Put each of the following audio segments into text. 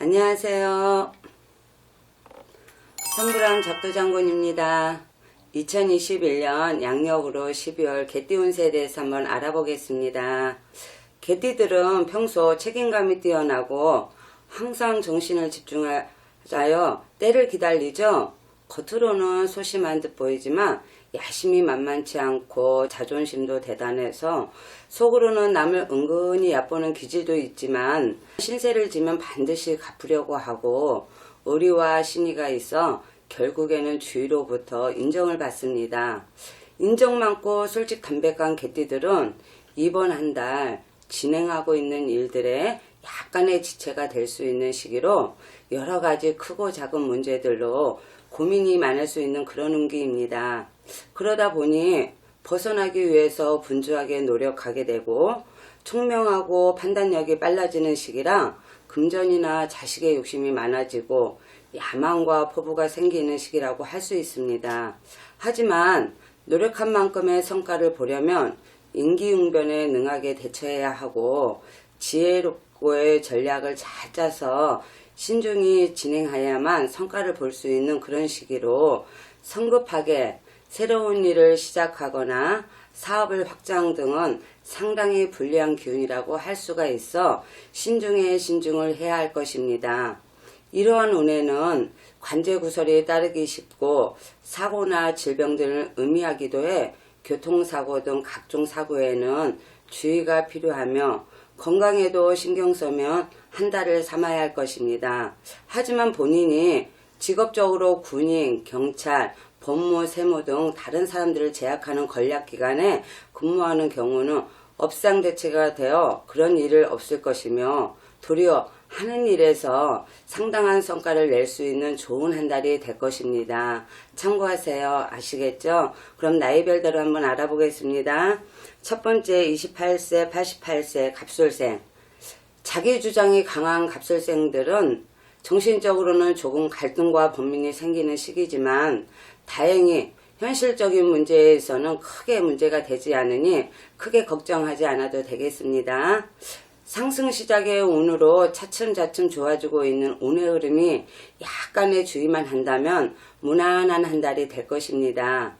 안녕하세요. 선부랑 작두장군입니다. 2021년 양력으로 12월 개띠 운세에 대해서 한번 알아보겠습니다. 개띠들은 평소 책임감이 뛰어나고 항상 정신을 집중하여 때를 기다리죠. 겉으로는 소심한 듯 보이지만 야심이 만만치 않고 자존심도 대단해서 속으로는 남을 은근히 얕보는 기질도 있지만 신세를 지면 반드시 갚으려고 하고 의리와 신의가 있어 결국에는 주위로부터 인정을 받습니다. 인정 많고 솔직 담백한 개띠들은 이번 한 달 진행하고 있는 일들에 약간의 지체가 될 수 있는 시기로 여러 가지 크고 작은 문제들로 고민이 많을 수 있는 그런 운기입니다. 그러다 보니 벗어나기 위해서 분주하게 노력하게 되고 총명하고 판단력이 빨라지는 시기라 금전이나 자식의 욕심이 많아지고 야망과 포부가 생기는 시기라고 할 수 있습니다. 하지만 노력한 만큼의 성과를 보려면 인기응변에 능하게 대처해야 하고 지혜롭고의 전략을 잘 짜서 신중히 진행해야만 성과를 볼 수 있는 그런 시기로 성급하게 새로운 일을 시작하거나 사업을 확장 등은 상당히 불리한 기운이라고 할 수가 있어 신중에 신중을 해야 할 것입니다. 이러한 운에는 관제구설이 따르기 쉽고 사고나 질병 등을 의미하기도 해 교통사고 등 각종 사고에는 주의가 필요하며 건강에도 신경 쓰면 한 달을 삼아야 할 것입니다. 하지만 본인이 직업적으로 군인, 경찰, 법무, 세무 등 다른 사람들을 제약하는 권력기관에 근무하는 경우는 업상대체가 되어 그런 일을 없을 것이며 도리어 하는 일에서 상당한 성과를 낼 수 있는 좋은 한 달이 될 것입니다. 참고하세요. 아시겠죠? 그럼 나이별대로 한번 알아보겠습니다. 첫 번째 28세, 88세 갑술생. 자기 주장이 강한 갑술생들은 정신적으로는 조금 갈등과 번민이 생기는 시기지만 다행히 현실적인 문제에서는 크게 문제가 되지 않으니 크게 걱정하지 않아도 되겠습니다. 상승 시작의 운으로 차츰차츰 좋아지고 있는 운의 흐름이 약간의 주의만 한다면 무난한 한 달이 될 것입니다.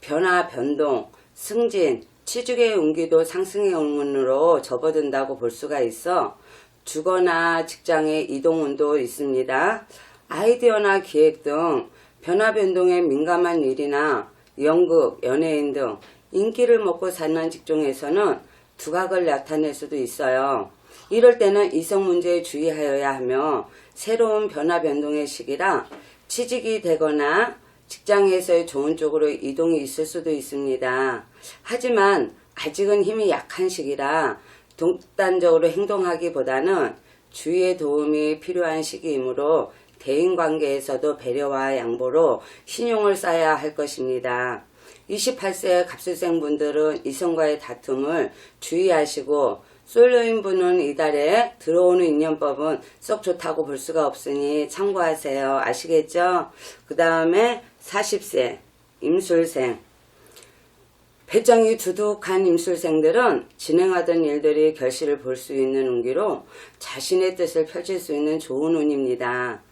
변화, 변동, 승진, 취직의 운기도 상승의 운으로 접어든다고 볼 수가 있어 주거나 직장의 이동운도 있습니다. 아이디어나 기획 등 변화 변동에 민감한 일이나 연극, 연예인 등 인기를 먹고 사는 직종에서는 두각을 나타낼 수도 있어요. 이럴 때는 이성 문제에 주의하여야 하며 새로운 변화 변동의 시기라 취직이 되거나 직장에서의 좋은 쪽으로 이동이 있을 수도 있습니다. 하지만 아직은 힘이 약한 시기라 독단적으로 행동하기보다는 주위의 도움이 필요한 시기이므로 대인관계에서도 배려와 양보로 신용을 쌓아야 할 것입니다. 28세 갑술생분들은 이성과의 다툼을 주의하시고 솔로인분은 이달에 들어오는 인연법은 썩 좋다고 볼 수가 없으니 참고하세요. 아시겠죠? 그 다음에 40세 임술생. 배짱이 두둑한 임술생들은 진행하던 일들이 결실을 볼 수 있는 운기로 자신의 뜻을 펼칠 수 있는 좋은 운입니다.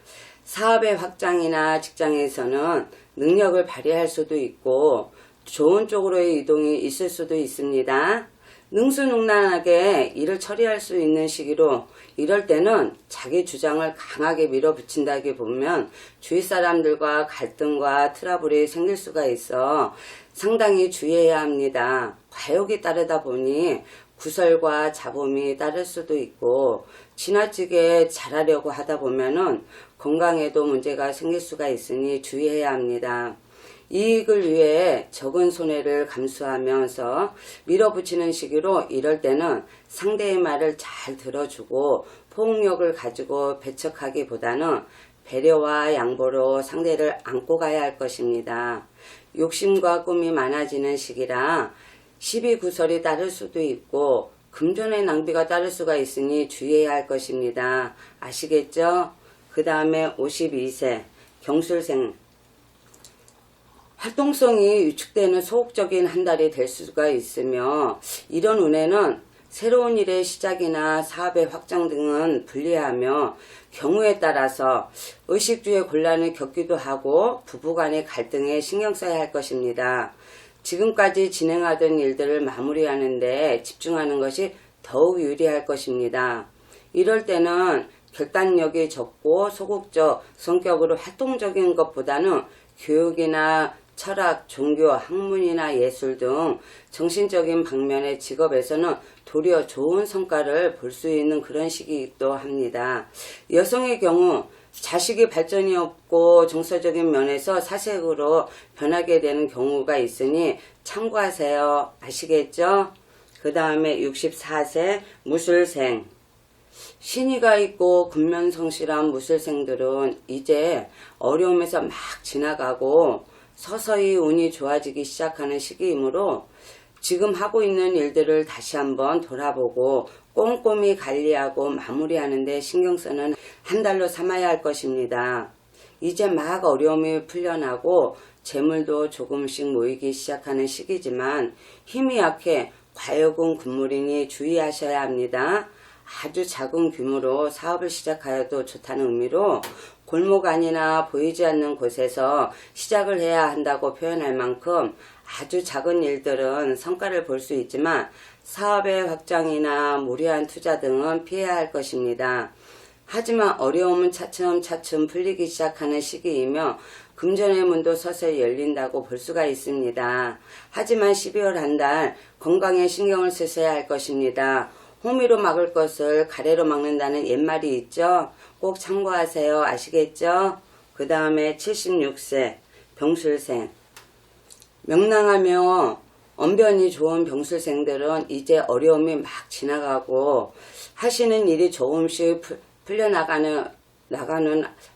사업의 확장이나 직장에서는 능력을 발휘할 수도 있고 좋은 쪽으로의 이동이 있을 수도 있습니다. 능수능란하게 일을 처리할 수 있는 시기로 이럴 때는 자기 주장을 강하게 밀어붙인다기 보면 주위 사람들과 갈등과 트러블이 생길 수가 있어 상당히 주의해야 합니다. 과욕이 따르다 보니 구설과 잡음이 따를 수도 있고 지나치게 잘하려고 하다 보면은 건강에도 문제가 생길 수가 있으니 주의해야 합니다. 이익을 위해 적은 손해를 감수하면서 밀어붙이는 시기로 이럴 때는 상대의 말을 잘 들어주고 포용력을 가지고 배척하기보다는 배려와 양보로 상대를 안고 가야 할 것입니다. 욕심과 꿈이 많아지는 시기라 시비구설이 따를 수도 있고 금전의 낭비가 따를 수가 있으니 주의해야 할 것입니다. 아시겠죠? 그 다음에 52세 경술생. 활동성이 위축되는 소극적인 한 달이 될 수가 있으며 이런 운에는 새로운 일의 시작이나 사업의 확장 등은 불리하며 경우에 따라서 의식주의 곤란을 겪기도 하고 부부간의 갈등에 신경 써야 할 것입니다. 지금까지 진행하던 일들을 마무리하는 데 집중하는 것이 더욱 유리할 것입니다. 이럴 때는 결단력이 적고 소극적 성격으로 활동적인 것보다는 교육이나 철학, 종교, 학문이나 예술 등 정신적인 방면의 직업에서는 도리어 좋은 성과를 볼 수 있는 그런 시기이기도 합니다. 여성의 경우 자식이 발전이 없고 정서적인 면에서 사색으로 변하게 되는 경우가 있으니 참고하세요. 아시겠죠? 그 다음에 64세 무술생. 신의가 있고 근면성실한 무술생들은 이제 어려움에서 막 지나가고 서서히 운이 좋아지기 시작하는 시기이므로 지금 하고 있는 일들을 다시 한번 돌아보고 꼼꼼히 관리하고 마무리하는 데 신경 쓰는 한 달로 삼아야 할 것입니다. 이제 막 어려움이 풀려나고 재물도 조금씩 모이기 시작하는 시기지만 힘이 약해 과요금 금물이니 주의하셔야 합니다. 아주 작은 규모로 사업을 시작하여도 좋다는 의미로 골목 안이나 보이지 않는 곳에서 시작을 해야 한다고 표현할 만큼 아주 작은 일들은 성과를 볼 수 있지만 사업의 확장이나 무리한 투자 등은 피해야 할 것입니다. 하지만 어려움은 차츰차츰 풀리기 시작하는 시기이며 금전의 문도 서서히 열린다고 볼 수가 있습니다. 하지만 12월 한 달 건강에 신경을 쓰셔야 할 것입니다. 호미로 막을 것을 가래로 막는다는 옛말이 있죠. 꼭 참고하세요. 아시겠죠? 그 다음에 76세 병술생. 명랑하며 언변이 좋은 병술생들은 이제 어려움이 막 지나가고 하시는 일이 조금씩 풀려나가는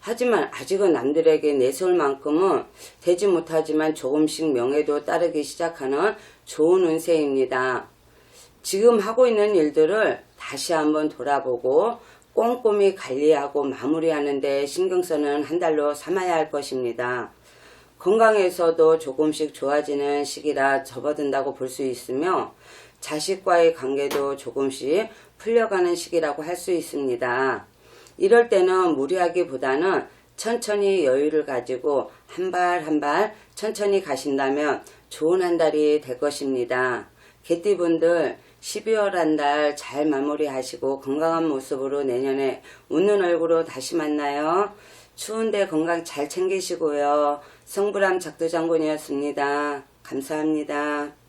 하지만 아직은 남들에게 내세울 만큼은 되지 못하지만 조금씩 명예도 따르기 시작하는 좋은 운세입니다. 지금 하고 있는 일들을 다시 한번 돌아보고 꼼꼼히 관리하고 마무리하는 데 신경 쓰는 한 달로 삼아야 할 것입니다. 건강에서도 조금씩 좋아지는 시기라 접어든다고 볼 수 있으며 자식과의 관계도 조금씩 풀려가는 시기라고 할 수 있습니다. 이럴 때는 무리하기보다는 천천히 여유를 가지고 한 발 한 발 천천히 가신다면 좋은 한 달이 될 것입니다. 개띠분들 12월 한 달 잘 마무리하시고 건강한 모습으로 내년에 웃는 얼굴로 다시 만나요. 추운데 건강 잘 챙기시고요. 성불암 작두장군이었습니다. 감사합니다.